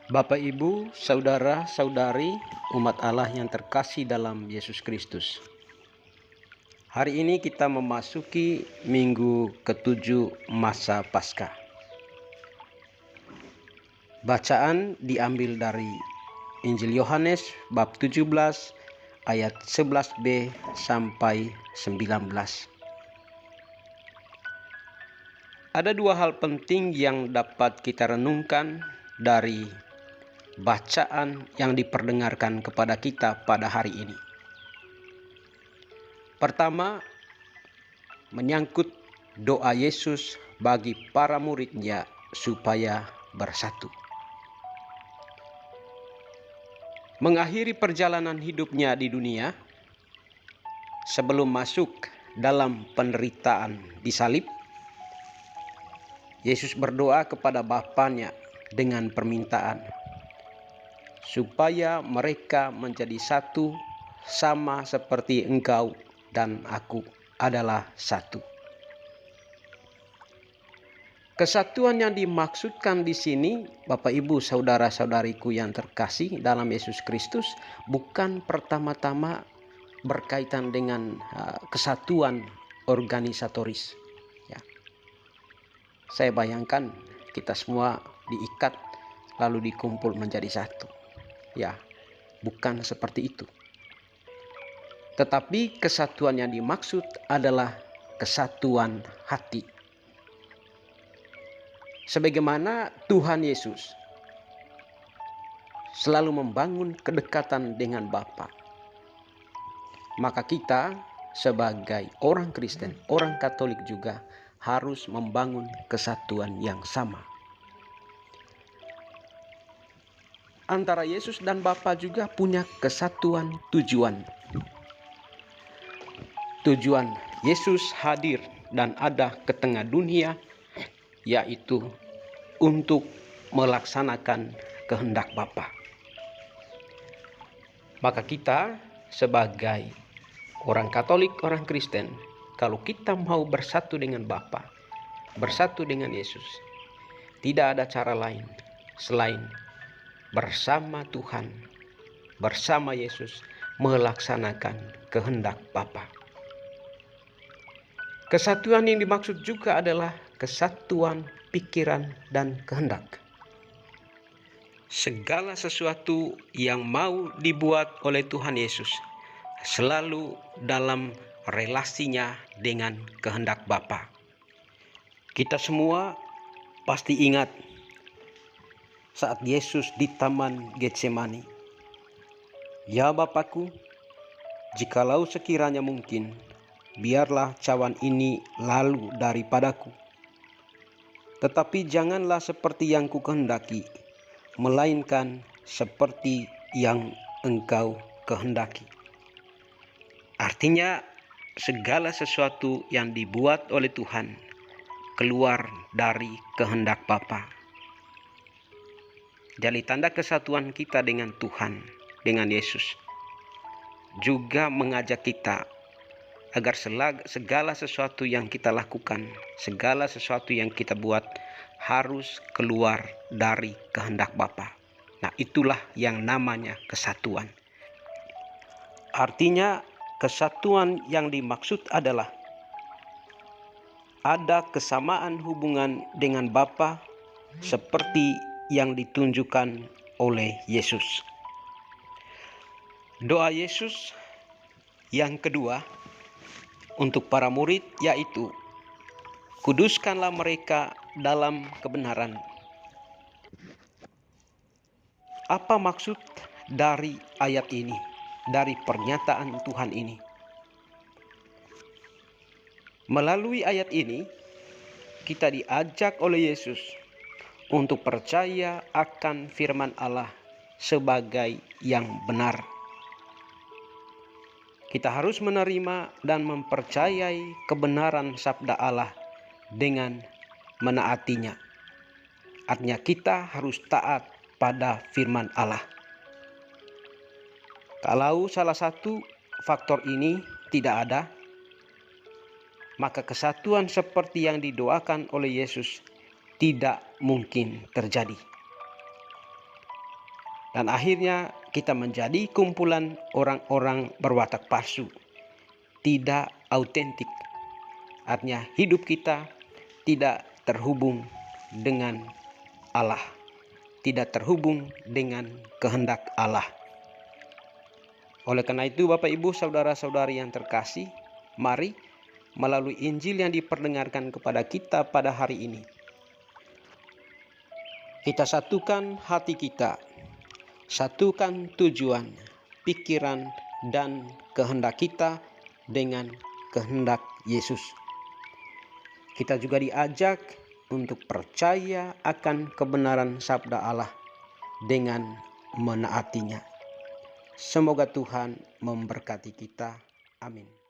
Bapak, Ibu, saudara-saudari, umat Allah yang terkasih dalam Yesus Kristus. Hari ini kita memasuki minggu ke-7 masa Paskah. Bacaan diambil dari Injil Yohanes bab 17 ayat 11b sampai 19. Ada dua hal penting yang dapat kita renungkan dari bacaan yang diperdengarkan kepada kita pada hari ini. Pertama, menyangkut doa Yesus bagi para muridnya supaya bersatu. Mengakhiri perjalanan hidupnya di dunia, sebelum masuk dalam penderitaan di salib, Yesus berdoa kepada Bapanya dengan permintaan supaya mereka menjadi satu, sama seperti Engkau dan aku adalah satu. Kesatuan yang dimaksudkan di sini, Bapak, Ibu, saudara-saudariku yang terkasih dalam Yesus Kristus, bukan pertama-tama berkaitan dengan kesatuan organisatoris. Ya. Saya bayangkan kita semua diikat lalu dikumpul menjadi satu. Ya, bukan seperti itu. Tetapi kesatuan yang dimaksud adalah kesatuan hati. Sebagaimana Tuhan Yesus selalu membangun kedekatan dengan Bapa, maka kita sebagai orang Kristen, orang Katolik juga harus membangun kesatuan yang sama. Antara Yesus dan Bapa juga punya kesatuan tujuan. Tujuan Yesus hadir dan ada ke tengah dunia, yaitu untuk melaksanakan kehendak Bapa. Maka kita sebagai orang Katolik, orang Kristen, kalau kita mau bersatu dengan Bapa, bersatu dengan Yesus, tidak ada cara lain selain bersama Tuhan, bersama Yesus melaksanakan kehendak Bapa. Kesatuan yang dimaksud juga adalah kesatuan pikiran dan kehendak. Segala sesuatu yang mau dibuat oleh Tuhan Yesus selalu dalam relasinya dengan kehendak Bapa. Kita semua pasti ingat saat Yesus di Taman Getsemani. Ya Bapakku, jikalau sekiranya mungkin, biarlah cawan ini lalu daripadaku. Tetapi janganlah seperti yang kukehendaki, melainkan seperti yang Engkau kehendaki. Artinya, segala sesuatu yang dibuat oleh Tuhan keluar dari kehendak Bapa. Jadi tanda kesatuan kita dengan Tuhan, dengan Yesus, juga mengajak kita agar segala sesuatu yang kita lakukan, segala sesuatu yang kita buat harus keluar dari kehendak Bapa. Nah, itulah yang namanya kesatuan. Artinya, kesatuan yang dimaksud adalah ada kesamaan hubungan dengan Bapa seperti yang ditunjukkan oleh Yesus. Doa Yesus yang kedua untuk para murid yaitu, kuduskanlah mereka dalam kebenaran. Apa maksud dari ayat ini, dari pernyataan Tuhan ini? Melalui ayat ini, kita diajak oleh Yesus untuk percaya akan firman Allah sebagai yang benar. Kita harus menerima dan mempercayai kebenaran sabda Allah dengan menaatinya. Artinya kita harus taat pada firman Allah. Kalau salah satu faktor ini tidak ada, maka kesatuan seperti yang didoakan oleh Yesus tidak mungkin terjadi. Dan akhirnya kita menjadi kumpulan orang-orang berwatak palsu, tidak autentik. Artinya hidup kita tidak terhubung dengan Allah, tidak terhubung dengan kehendak Allah. Oleh karena itu, Bapak Ibu, saudara-saudari yang terkasih, mari melalui Injil yang diperdengarkan kepada kita pada hari ini, kita satukan hati kita, satukan tujuan, pikiran, dan kehendak kita dengan kehendak Yesus. Kita juga diajak untuk percaya akan kebenaran sabda Allah dengan menaatinya. Semoga Tuhan memberkati kita. Amin.